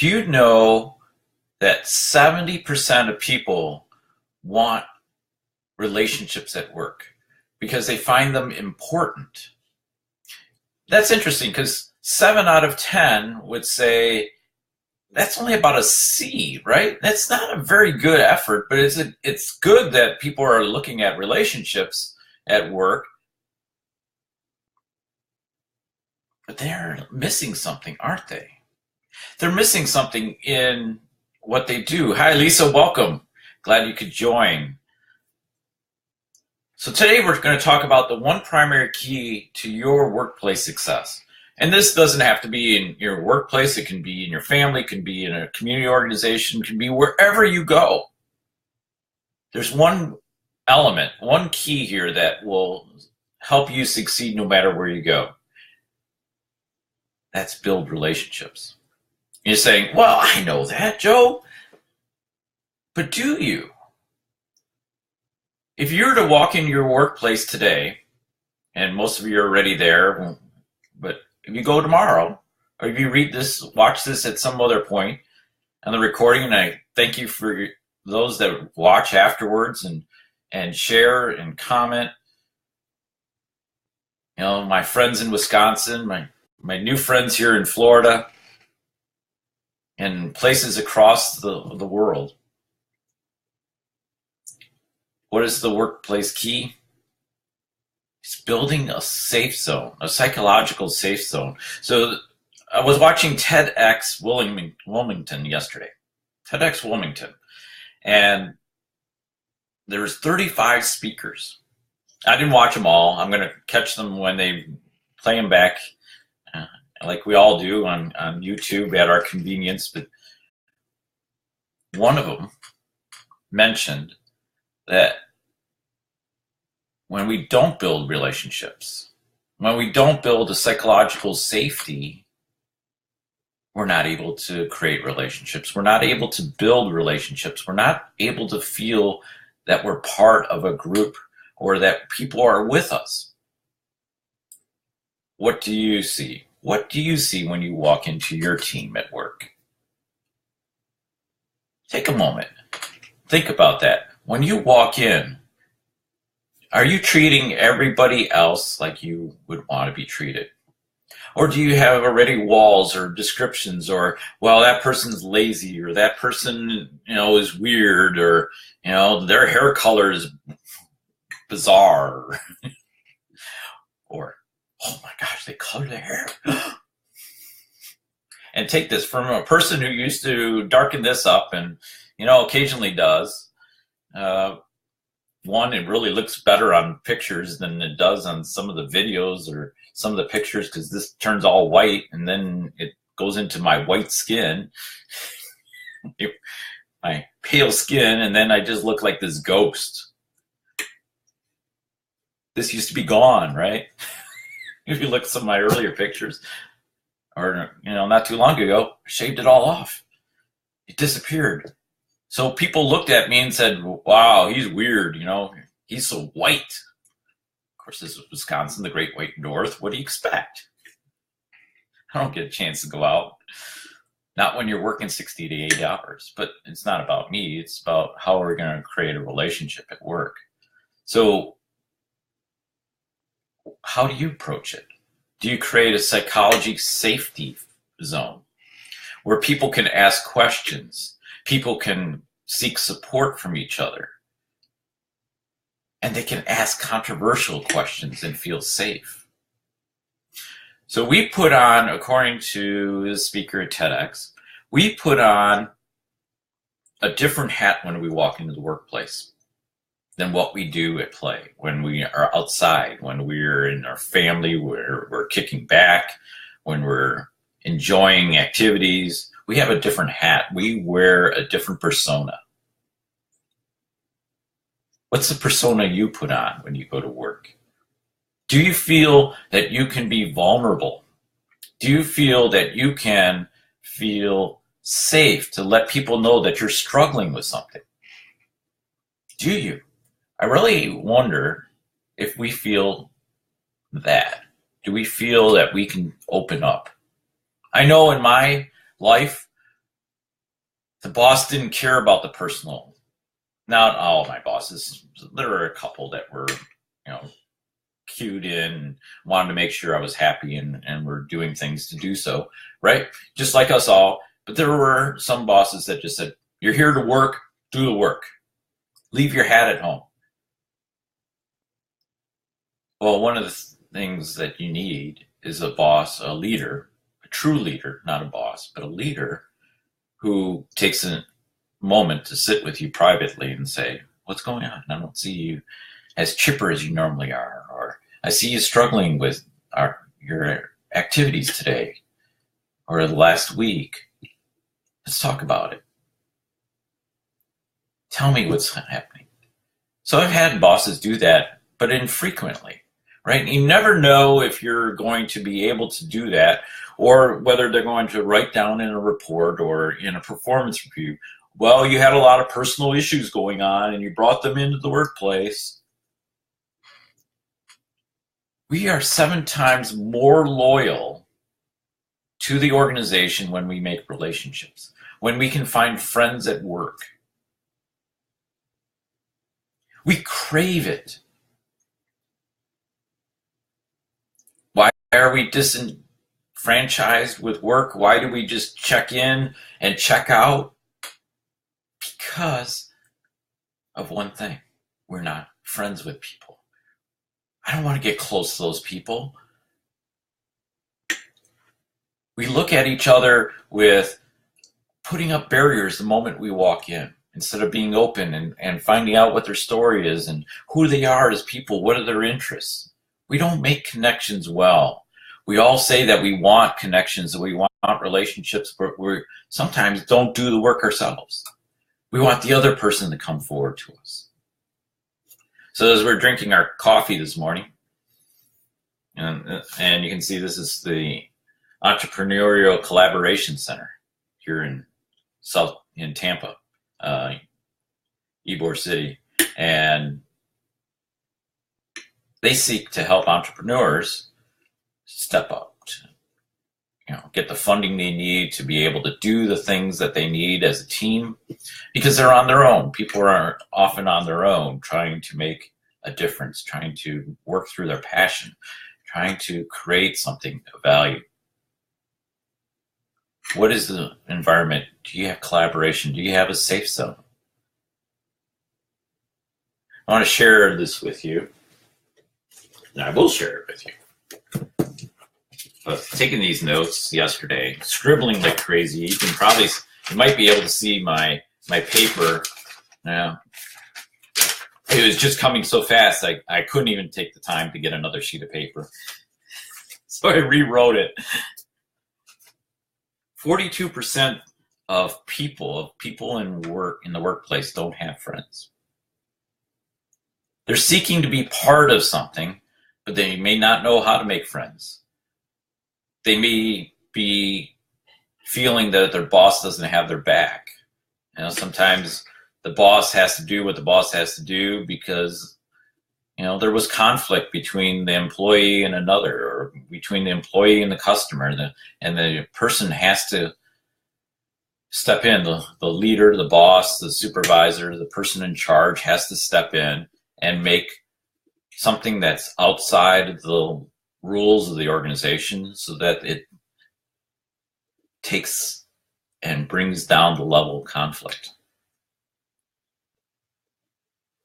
Do you know that 70% of people want relationships at work because they find them important? That's interesting because 7 out of 10 would say that's only about a C, right? That's not a very good effort, but it's good that people are looking at relationships at work. But they're missing something, aren't they? They're missing something in what they do. Hi, Lisa, welcome. Glad you could join. So today we're going to talk about the one primary key to your workplace success. And this doesn't have to be in your workplace. It can be in your family, it can be in a community organization, it can be wherever you go. There's one element, one key here that will help you succeed no matter where you go. That's build relationships. You're saying, well, I know that, Joe. But do you? If you were to walk in your workplace today, and most of you are already there, but if you go tomorrow, or if you read this, watch this at some other point on the recording, and I thank you for those that watch afterwards and share and comment. You know, my friends in Wisconsin, my new friends here in Florida, and places across the world. What is the workplace key? It's building a safe zone, a psychological safe zone. So I was watching TEDx Wilmington yesterday. TEDx Wilmington. And there's 35 speakers. I didn't watch them all. I'm going to catch them when they play them back, like we all do on YouTube at our convenience. But one of them mentioned that when we don't build relationships, when we don't build a psychological safety, we're not able to create relationships. We're not able to build relationships. We're not able to feel that we're part of a group or that people are with us. What do you see? What do you see when you walk into your team at work? Take a moment. Think about that. When you walk in, are you treating everybody else like you would want to be treated? Or do you have already walls or descriptions, or, well, that person's lazy, or that person, is weird, or, their hair color is bizarre, or, oh my gosh, they color their hair. And take this from a person who used to darken this up and, occasionally does. One, it really looks better on pictures than it does on some of the videos or some of the pictures, because this turns all white and then it goes into my white skin, my pale skin, and then I just look like this ghost. This used to be gone, right? If you look at some of my earlier pictures, or, not too long ago, I shaved it all off. It disappeared. So people looked at me and said, wow, he's weird, he's so white. Of course, this is Wisconsin, the Great White North. What do you expect? I don't get a chance to go out. Not when you're working 60 to 80 hours, but it's not about me. It's about how we're going to create a relationship at work. So how do you approach it? Do you create a psychology safety zone where people can ask questions? People can seek support from each other, and they can ask controversial questions and feel safe. So we put on, according to the speaker at TEDx, we put on a different hat when we walk into the workplace than what we do at play, when we are outside, when we're in our family, we're kicking back, when we're enjoying activities. We have a different hat. We wear a different persona. What's the persona you put on when you go to work? Do you feel that you can be vulnerable? Do you feel that you can feel safe to let people know that you're struggling with something? Do you? I really wonder if we feel that. Do we feel that we can open up? I know in my life, The boss didn't care about the personal. Not all of my bosses. There were a couple that were, cued in, wanted to make sure I was happy and were doing things to do so, right? Just like us all. But there were some bosses that just said, you're here to work, do the work. Leave your hat at home. Well, one of the things that you need is a boss, a leader, a true leader, not a boss, but a leader who takes a moment to sit with you privately and say, what's going on? I don't see you as chipper as you normally are, or I see you struggling with your activities today or the last week. Let's talk about it. Tell me what's happening. So I've had bosses do that, but infrequently, right? You never know if you're going to be able to do that, or whether they're going to write down in a report or in a performance review, well, you had a lot of personal issues going on and you brought them into the workplace. We are 7 times more loyal to the organization when we make relationships, when we can find friends at work. We crave it. Why are we disenfranchised with work? Why do we just check in and check out? Because of one thing. We're not friends with people. I don't want to get close to those people. We look at each other with putting up barriers the moment we walk in, instead of being open and finding out what their story is and who they are as people, what are their interests. We don't make connections well. We all say that we want connections, that we want relationships, but we sometimes don't do the work ourselves. We want the other person to come forward to us. So as we're drinking our coffee this morning, and you can see this is the Entrepreneurial Collaboration Center here in Tampa, Ybor City, and they seek to help entrepreneurs step up, to, get the funding they need to be able to do the things that they need as a team, because they're on their own. People are often on their own, trying to make a difference, trying to work through their passion, trying to create something of value. What is the environment? Do you have collaboration? Do you have a safe zone? I want to share this with you, and I will share it with you. I was taking these notes yesterday, scribbling like crazy. You might be able to see my paper now. It was just coming so fast, I couldn't even take the time to get another sheet of paper. So I rewrote it. 42% of people in the workplace don't have friends. They're seeking to be part of something, but they may not know how to make friends. They may be feeling that their boss doesn't have their back. Sometimes the boss has to do what the boss has to do because, there was conflict between the employee and another, or between the employee and the customer, and the person has to step in. The leader, the boss, the supervisor, the person in charge has to step in and make something that's outside of the rules of the organization so that it takes and brings down the level of conflict.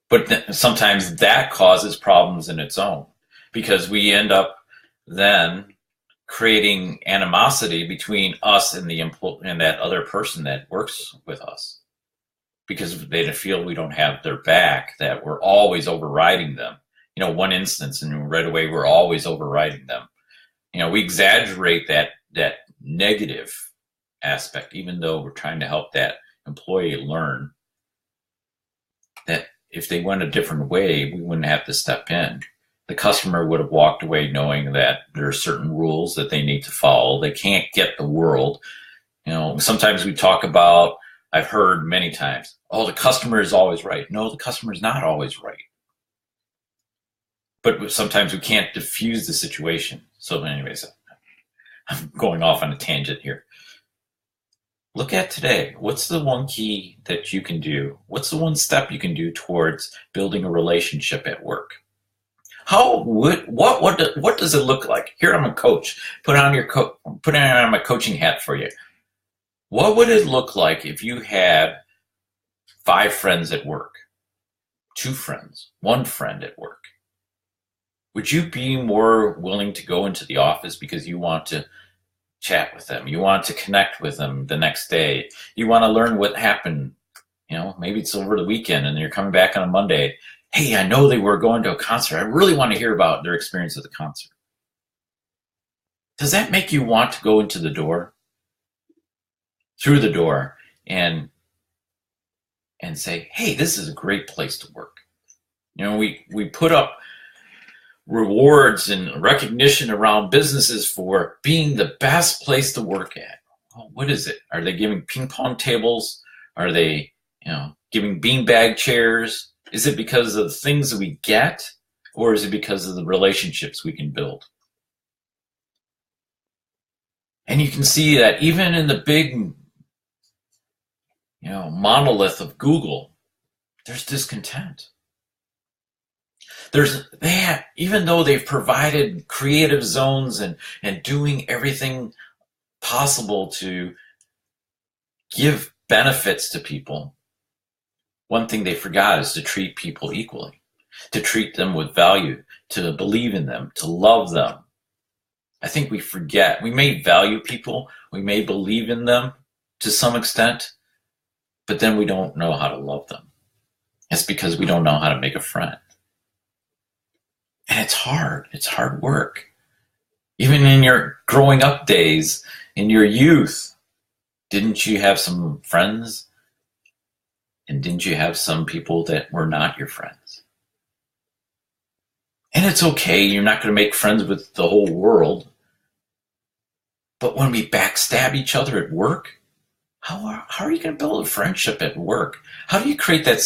But sometimes that causes problems in its own, because we end up then creating animosity between us and and that other person that works with us, because they feel we don't have their back, that we're always overriding them. One instance, and right away we're always overriding them. We exaggerate that negative aspect, even though we're trying to help that employee learn that if they went a different way, we wouldn't have to step in. The customer would have walked away knowing that there are certain rules that they need to follow. They can't get the world. Sometimes we talk about, I've heard many times, the customer is always right. No, the customer is not always right. But sometimes we can't diffuse the situation. So anyways, I'm going off on a tangent here. look at today. What's the one key that you can do? What's the one step you can do towards building a relationship at work? What does it look like? Here I'm a coach. Put on my coaching hat for you. What would it look like if you had 5 friends at work, 2 friends, 1 friend at work? Would you be more willing to go into the office because you want to chat with them, you want to connect with them the next day, you want to learn what happened, maybe it's over the weekend and you're coming back on a Monday, hey, I know they were going to a concert, I really want to hear about their experience at the concert. Does that make you want to go through the door and say, hey, this is a great place to work? We put up rewards and recognition around businesses for being the best place to work at. Well, what is it? Are they giving ping pong tables? Are they, giving beanbag chairs? Is it because of the things that we get, or is it because of the relationships we can build? And you can see that even in the big, monolith of Google, there's discontent. Even though they've provided creative zones and doing everything possible to give benefits to people, one thing they forgot is to treat people equally, to treat them with value, to believe in them, to love them. I think we forget. We may value people, we may believe in them to some extent, but then we don't know how to love them. It's because we don't know how to make a friend. And it's hard. It's hard work. Even in your growing up days, in your youth, didn't you have some friends? And didn't you have some people that were not your friends? And it's okay. You're not going to make friends with the whole world. But when we backstab each other at work, how are you going to build a friendship at work? How do you create that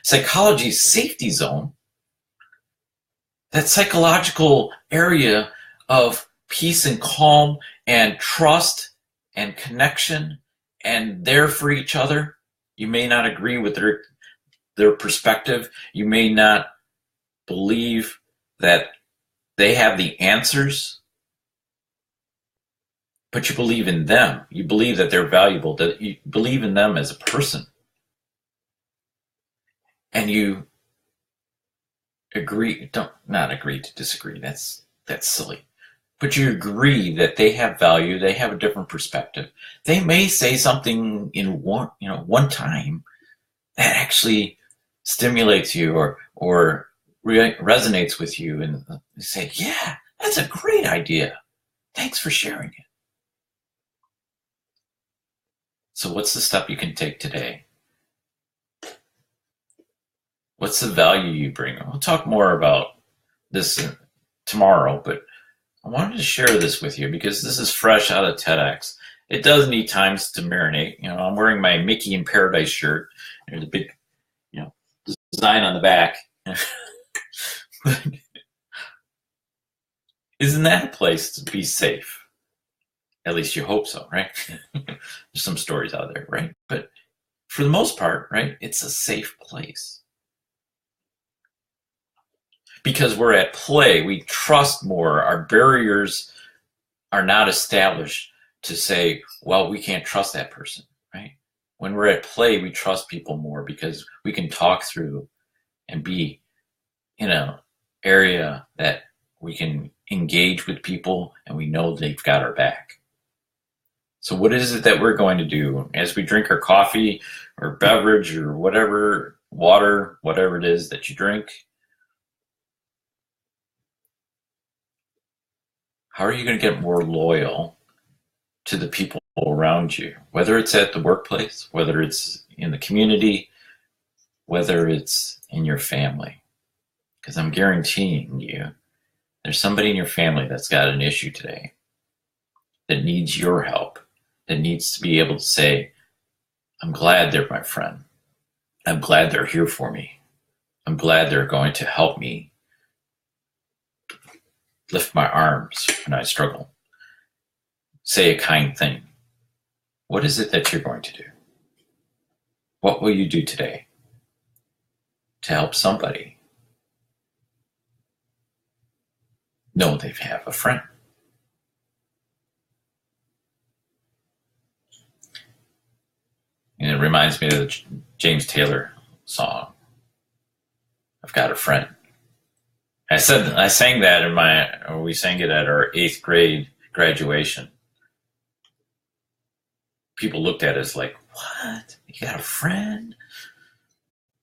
psychology safety zone? That psychological area of peace and calm and trust and connection and there for each other. You may not agree with their perspective. You may not believe that they have the answers, but you believe in them. You believe that they're valuable, that you believe in them as a person. And you not agree to disagree. That's silly. But you agree that they have value, they have a different perspective. They may say something in one time that actually stimulates you or resonates with you, and you say, yeah, that's a great idea. Thanks for sharing it. So what's the step you can take today? What's the value you bring? We'll talk more about this tomorrow, but I wanted to share this with you because this is fresh out of TEDx. It does need times to marinate. I'm wearing my Mickey in Paradise shirt. There's a big, design on the back. Isn't that a place to be safe? At least you hope so, right? There's some stories out there, right? But for the most part, right, it's a safe place. Because we're at play, we trust more. Our barriers are not established to say, well, we can't trust that person, right? When we're at play, we trust people more because we can talk through and be in an area that we can engage with people and we know they've got our back. So what is it that we're going to do as we drink our coffee or beverage or whatever, water, whatever it is that you drink? How are you going to get more loyal to the people around you, whether it's at the workplace, whether it's in the community, whether it's in your family? Because I'm guaranteeing you, there's somebody in your family that's got an issue today that needs your help, that needs to be able to say, I'm glad they're my friend. I'm glad they're here for me. I'm glad they're going to help me lift my arms when I struggle. Say a kind thing. What is it that you're going to do? What will you do today to help somebody know they have a friend? And it reminds me of the James Taylor song, I've Got a Friend. I sang that we sang it at our 8th grade graduation. People looked at us like, what? You got a friend?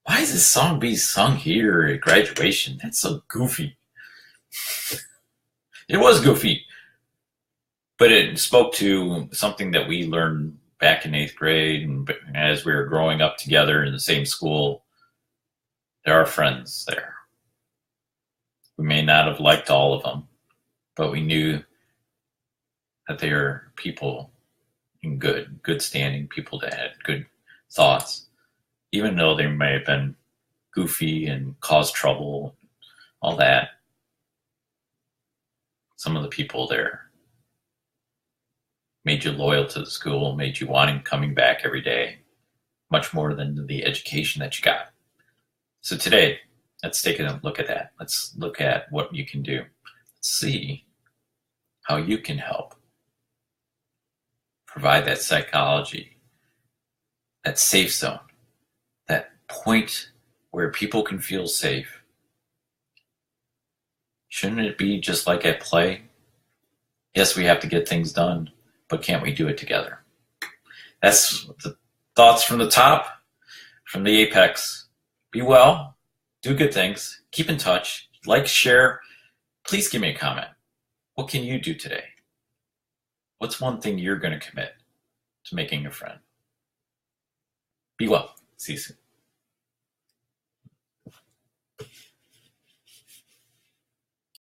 Why is this song being sung here at graduation? That's so goofy. It was goofy, but it spoke to something that we learned back in 8th grade, and as we were growing up together in the same school. There are friends there. We may not have liked all of them, but we knew that they are people in good standing, people that had good thoughts, even though they may have been goofy and caused trouble, all that. Some of the people there made you loyal to the school, made you wanting coming back every day, much more than the education that you got. So today, let's take a look at that. Let's look at what you can do. Let's see how you can help provide that psychology, that safe zone, that point where people can feel safe. Shouldn't it be just like at play? Yes, we have to get things done, but can't we do it together? That's the thoughts from the top, from the apex. Be well, do good things, keep in touch, like, share. Please give me a comment. What can you do today? What's one thing you're going to commit to making a friend? Be well. See you soon.